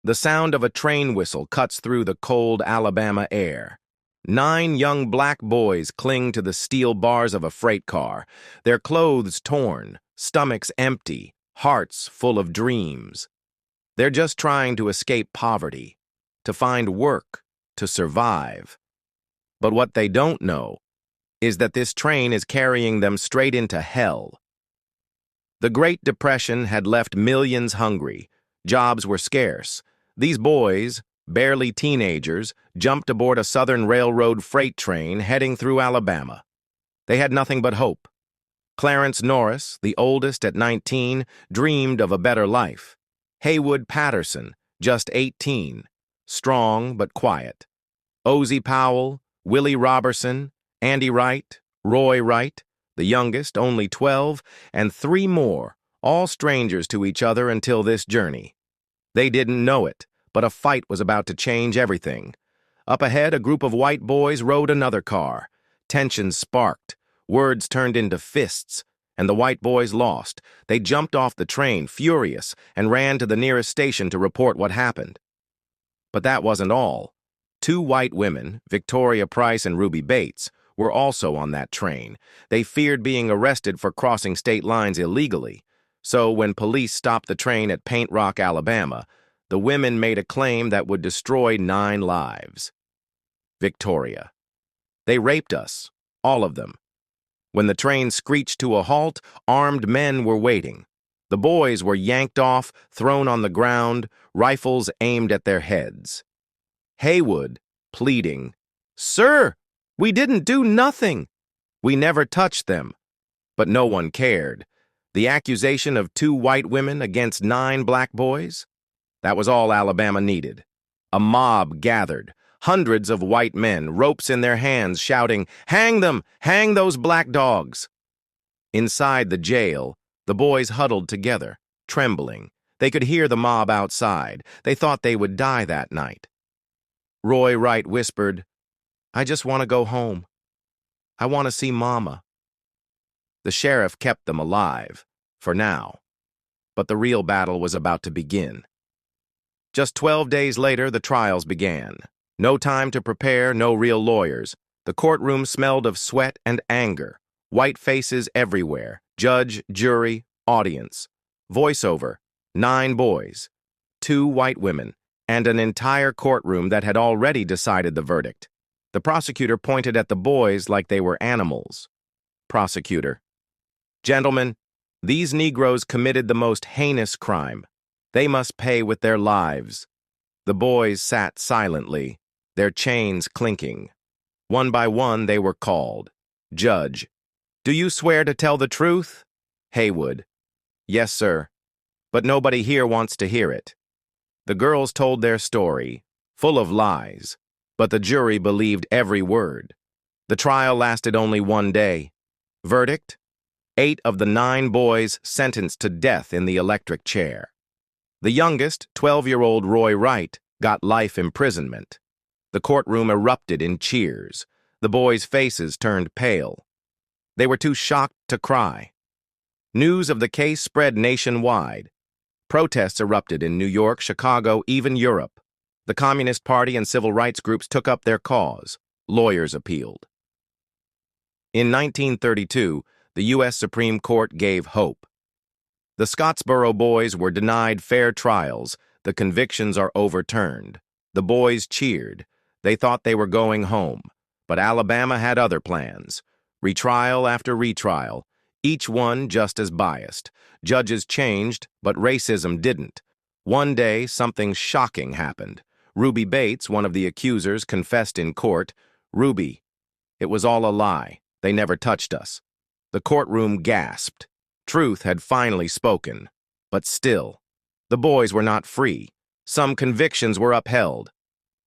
The sound of a train whistle cuts through the cold Alabama air. 9 young black boys cling to the steel bars of a freight car, their clothes torn, stomachs empty, hearts full of dreams. They're just trying to escape poverty, to find work, to survive. But what they don't know is that this train is carrying them straight into hell. The Great Depression had left millions hungry. Jobs were scarce. These boys, barely teenagers, jumped aboard a Southern Railroad freight train heading through Alabama. They had nothing but hope. Clarence Norris, the oldest at 19, dreamed of a better life. Haywood Patterson, just 18, strong but quiet. Ozzie Powell, Willie Robertson, Andy Wright, Roy Wright, the youngest, only 12, and 3 more, all strangers to each other until this journey. They didn't know it, but a fight was about to change everything. Up ahead, a group of white boys rode another car. Tensions sparked, words turned into fists, and the white boys lost. They jumped off the train, furious, and ran to the nearest station to report what happened. But that wasn't all. 2 white women, Victoria Price and Ruby Bates, were also on that train. They feared being arrested for crossing state lines illegally. So when police stopped the train at Paint Rock, Alabama, the women made a claim that would destroy 9 lives. Victoria. They raped us, all of them. When the train screeched to a halt, armed men were waiting. The boys were yanked off, thrown on the ground, rifles aimed at their heads. Haywood, pleading, "Sir, we didn't do nothing. We never touched them." But no one cared. The accusation of 2 white women against 9 black boys? That was all Alabama needed. A mob gathered, hundreds of white men, ropes in their hands, shouting, "Hang them! Hang those black dogs!" Inside the jail, the boys huddled together, trembling. They could hear the mob outside. They thought they would die that night. Roy Wright whispered, "I just want to go home. I want to see Mama." The sheriff kept them alive, for now. But the real battle was about to begin. Just 12 days later, the trials began. No time to prepare, no real lawyers. The courtroom smelled of sweat and anger. White faces everywhere. Judge, jury, audience. Voiceover, 9 boys, 2 white women, and an entire courtroom that had already decided the verdict. The prosecutor pointed at the boys like they were animals. Prosecutor: "Gentlemen, these Negroes committed the most heinous crime. They must pay with their lives." The boys sat silently, their chains clinking. One by one they were called. Judge: "Do you swear to tell the truth?" Haywood: "Yes, sir. But nobody here wants to hear it." The girls told their story, full of lies, but the jury believed every word. The trial lasted only 1 day. Verdict: 8 of the 9 boys sentenced to death in the electric chair. The youngest, 12-year-old Roy Wright, got life imprisonment. The courtroom erupted in cheers. The boys' faces turned pale. They were too shocked to cry. News of the case spread nationwide. Protests erupted in New York, Chicago, even Europe. The Communist Party and civil rights groups took up their cause. Lawyers appealed. In 1932, the U.S. Supreme Court gave hope. The Scottsboro Boys were denied fair trials. The convictions are overturned. The boys cheered. They thought they were going home. But Alabama had other plans. Retrial after retrial, each one just as biased. Judges changed, but racism didn't. One day, something shocking happened. Ruby Bates, one of the accusers, confessed in court. "Ruby, it was all a lie. They never touched us." The courtroom gasped. Truth had finally spoken. But still, the boys were not free. Some convictions were upheld.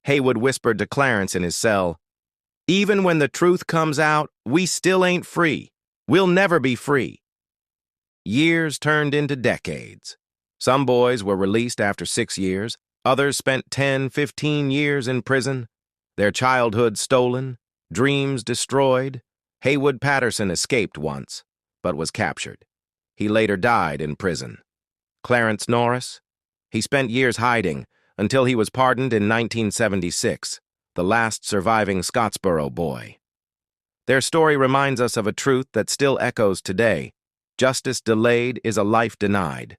Haywood whispered to Clarence in his cell, "Even when the truth comes out, we still ain't free. We'll never be free." Years turned into decades. Some boys were released after 6 years. Others spent 10, 15 years in prison. Their childhood stolen, dreams destroyed. Haywood Patterson escaped once, but was captured. He later died in prison. Clarence Norris? He spent years hiding, until he was pardoned in 1976, the last surviving Scottsboro boy. Their story reminds us of a truth that still echoes today. Justice delayed is a life denied.